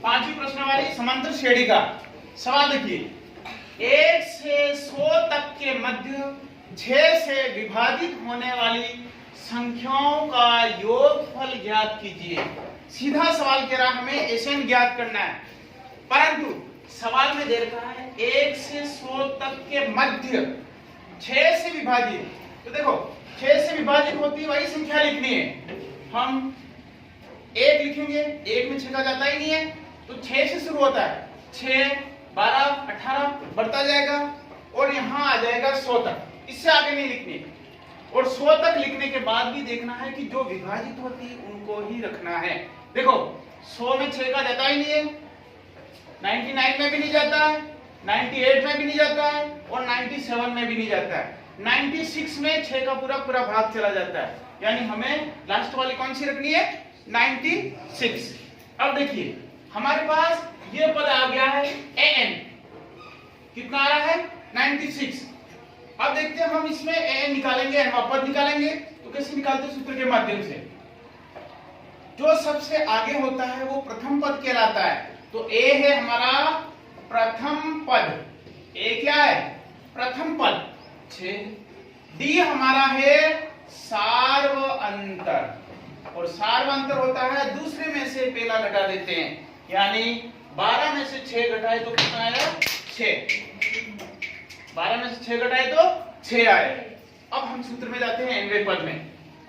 पांचवी प्रश्नावली समांतर श्रेणी का सवाल देखिए। 1 से 100 तक के मध्य 6 से विभाजित होने वाली संख्याओं का योगफल ज्ञात कीजिए। सीधा सवाल कह रहा है हमें एसएन ज्ञात करना है, परंतु सवाल में दे रखा है 1 से 100 तक के मध्य 6 से विभाजित। तो देखो 6 से विभाजित होती वही संख्या लिखनी है। हम 1 लिखेंगे, 1 में 6 का जाता ही नहीं है, तो 6 से शुरू होता है। 6, 12, 18 बढ़ता जाएगा और यहाँ आ जाएगा 100 तक। इससे आगे नहीं लिखनी। और 100 तक लिखने के बाद भी देखना है कि जो विभाजित होती है उनको ही रखना है। देखो 100 में 6 का जाता ही नहीं है, 99 में भी नहीं जाता है, 98 में भी नहीं जाता है और 97 में भी नहीं जाता है। 96 में 6 का पूरा पूरा भाग चला जाता है, यानी हमें लास्ट वाली कौन सी रखनी है? 96। अब देखिए हमारे पास ये पद आ गया है an, कितना आ रहा है? 96। अब देखते हैं हम इसमें an निकालेंगे, n पद निकालेंगे तो कैसे निकालते हैं? सूत्र के माध्यम से। जो सबसे आगे होता है वो प्रथम पद कहलाता है। तो a है हमारा प्रथम पद। a क्या है? प्रथम पद 6। d हमारा है सार्व अंतर, और सार्व अंतर होता है दूसरे में से पहला घटा देते हैं, यानी 12 में से 6 घटाए तो कितना आया? 6। 12 में से 6 घटाए तो 6 आए। अब हम सूत्र में जाते हैं nवें पद में।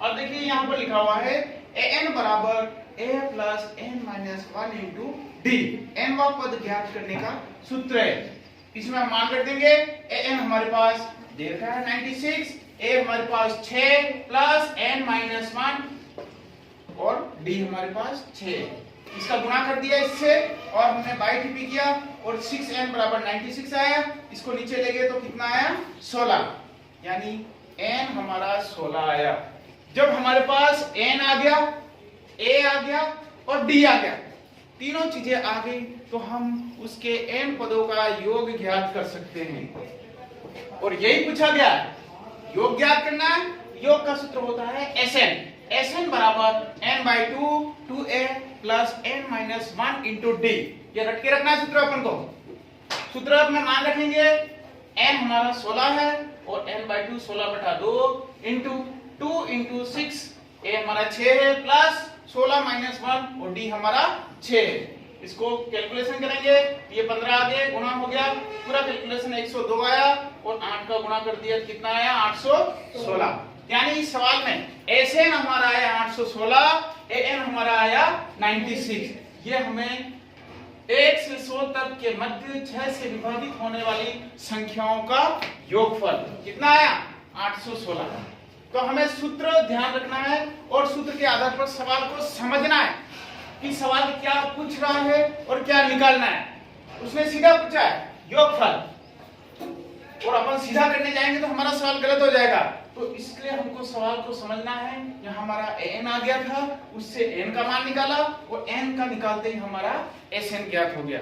अब देखिए यहाँ पर लिखा हुआ है an बराबर a plus n minus 1 into d. nवा पद ज्ञात करने का सूत्र है। इसमें हम मान रख देंगे an हमारे पास दे रखा है 96, a हमारे पास 6 प्लस n माइनस 1 और d हमारे पास 6। इसका गुणा कर दिया इससे और हमने बाई टीपी किया और 6n बराबर 96 आया। इसको नीचे ले गए तो कितना आया? 16, यानी n हमारा 16 आया। जब हमारे पास n आ गया, a आ गया और d आ गया, तीनों चीजें आ गई, तो हम उसके n पदों का योग ज्ञात कर सकते हैं। और यही पूछा गया, योग ज्ञात करना है। योग का सूत्र होता है Sn। Sn बराबर n/2 2a plus n minus 1 into D. ये रट के रखना है सूत्र अपन को। सूत्र में मान रखेंगे n हमारा 16 है और n/2 16/2 इंटू 2 इंटू 6, a हमारा 6 है प्लस 16 माइनस 1 और d हमारा 6 है। इसको कैलकुलेशन करेंगे, ये 15 आ गए, गुणा हो गया, पूरा कैलकुलेशन 102 आया और 8 का गुणा कर दिया, कितना आया? 816। यानी इस सवाल में Sn हमारा आया 816, an हमारा आया 96। ये हमें 1 से 100 तक के मध्य 6 से विभाजित होने वाली संख्याओं का योगफल कितना आया? 816। तो हमें सूत्र ध्यान रखना है और सूत्र के आधार पर सवाल को समझना है कि सवाल क्या पूछ रहा है और क्या निकालना है। उसने सीधा पूछा है योगफल, और अपन सीधा करने जाएंगे तो हमारा सवाल गलत हो जाएगा। तो इसलिए हमको सवाल को समझना है। यहाँ हमारा n आ गया था, उससे n का मान निकाला और n का निकालते ही हमारा Sn ज्ञात हो गया।